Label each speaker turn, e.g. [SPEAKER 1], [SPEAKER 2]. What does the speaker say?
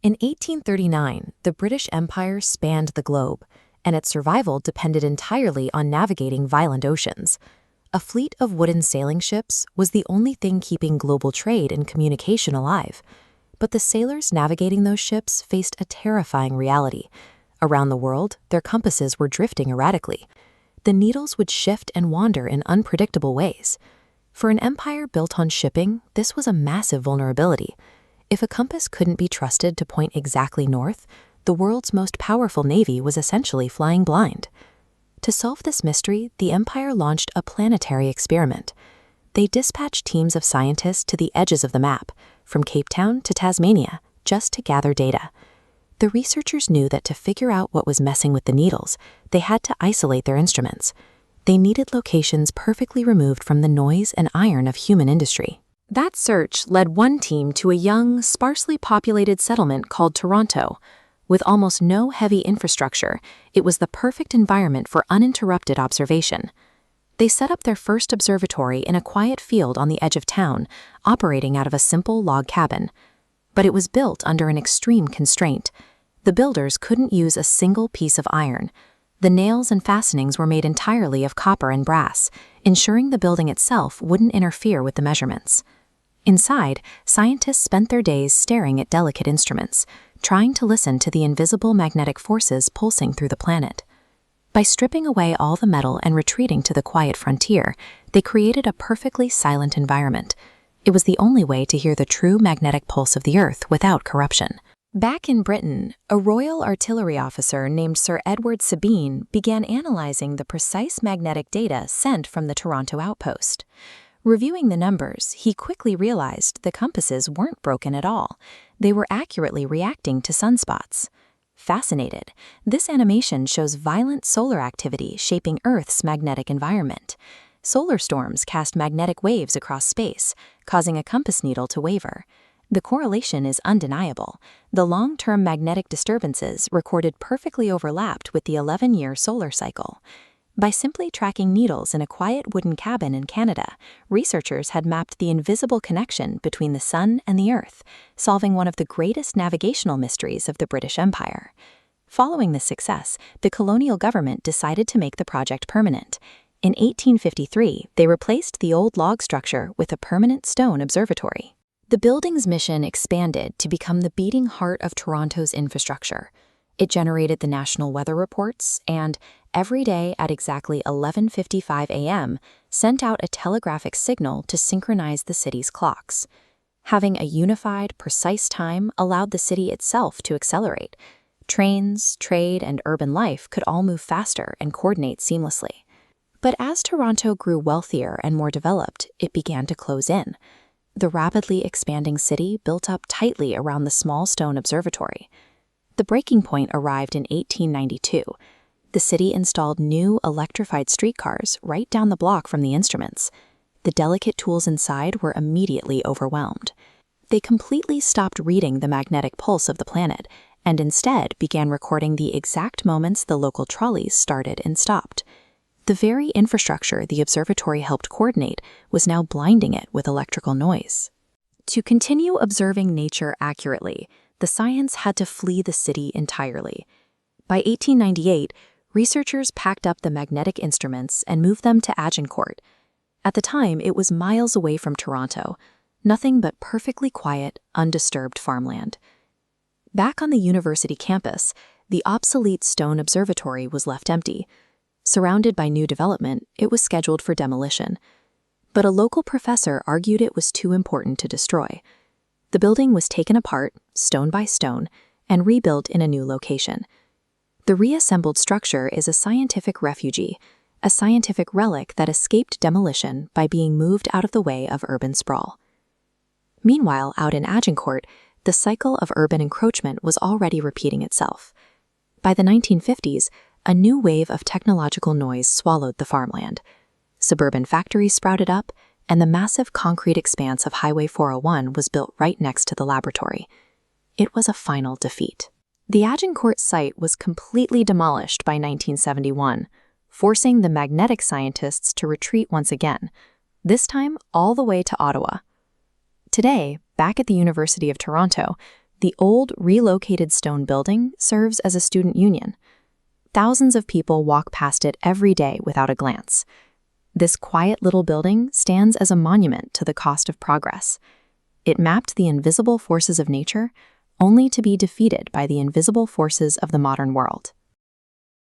[SPEAKER 1] In 1839, the British Empire spanned the globe, and its survival depended entirely on navigating violent oceans. A fleet of wooden sailing ships was the only thing keeping global trade and communication alive. But the sailors navigating those ships faced a terrifying reality. Around the world, their compasses were drifting erratically. The needles would shift and wander in unpredictable ways. For an empire built on shipping, this was a massive vulnerability. If a compass couldn't be trusted to point exactly north, the world's most powerful navy was essentially flying blind. To solve this mystery, the empire launched a planetary experiment. They dispatched teams of scientists to the edges of the map, from Cape Town to Tasmania, just to gather data. The researchers knew that to figure out what was messing with the needles, they had to isolate their instruments. They needed locations perfectly removed from the noise and iron of human industry. That search led one team to a young, sparsely populated settlement called Toronto. With almost no heavy infrastructure, it was the perfect environment for uninterrupted observation. They set up their first observatory in a quiet field on the edge of town, operating out of a simple log cabin. But it was built under an extreme constraint. The builders couldn't use a single piece of iron. The nails and fastenings were made entirely of copper and brass, ensuring the building itself wouldn't interfere with the measurements. Inside, scientists spent their days staring at delicate instruments, trying to listen to the invisible magnetic forces pulsing through the planet. By stripping away all the metal and retreating to the quiet frontier, they created a perfectly silent environment. It was the only way to hear the true magnetic pulse of the Earth without corruption. Back in Britain, a Royal Artillery officer named Sir Edward Sabine began analyzing the precise magnetic data sent from the Toronto outpost. Reviewing the numbers, he quickly realized the compasses weren't broken at all. They were accurately reacting to sunspots. Fascinated, this animation shows violent solar activity shaping Earth's magnetic environment. Solar storms cast magnetic waves across space, causing a compass needle to waver. The correlation is undeniable. The long-term magnetic disturbances recorded perfectly overlapped with the 11-year solar cycle. By simply tracking needles in a quiet wooden cabin in Canada, researchers had mapped the invisible connection between the sun and the Earth, solving one of the greatest navigational mysteries of the British Empire. Following this success, the colonial government decided to make the project permanent. In 1853, they replaced the old log structure with a permanent stone observatory. The building's mission expanded to become the beating heart of Toronto's infrastructure. It generated the national weather reports and, every day at exactly 11:55 a.m., sent out a telegraphic signal to synchronize the city's clocks. Having a unified, precise time allowed the city itself to accelerate. Trains, trade, and urban life could all move faster and coordinate seamlessly. But as Toronto grew wealthier and more developed, it began to close in. The rapidly expanding city built up tightly around the small stone observatory. The breaking point arrived in 1892. The city installed new electrified streetcars right down the block from the instruments. The delicate tools inside were immediately overwhelmed. They completely stopped reading the magnetic pulse of the planet and instead began recording the exact moments the local trolleys started and stopped. The very infrastructure the observatory helped coordinate was now blinding it with electrical noise. To continue observing nature accurately, the science had to flee the city entirely. By 1898, researchers packed up the magnetic instruments and moved them to Agincourt. At the time, it was miles away from Toronto, nothing but perfectly quiet, undisturbed farmland. Back on the university campus, the obsolete stone observatory was left empty. Surrounded by new development, it was scheduled for demolition. But a local professor argued it was too important to destroy. The building was taken apart, stone by stone, and rebuilt in a new location. The reassembled structure is a scientific refugee, a scientific relic that escaped demolition by being moved out of the way of urban sprawl. Meanwhile, out in Agincourt, the cycle of urban encroachment was already repeating itself. By the 1950s, a new wave of technological noise swallowed the farmland. Suburban factories sprouted up, and the massive concrete expanse of Highway 401 was built right next to the laboratory. It was a final defeat. The Agincourt site was completely demolished by 1971, forcing the magnetic scientists to retreat once again, this time all the way to Ottawa. Today, back at the University of Toronto, The old, relocated stone building serves as a student union. Thousands of people walk past it every day without a glance. This quiet little building stands as a monument to the cost of progress. It mapped the invisible forces of nature only to be defeated by the invisible forces of the modern world.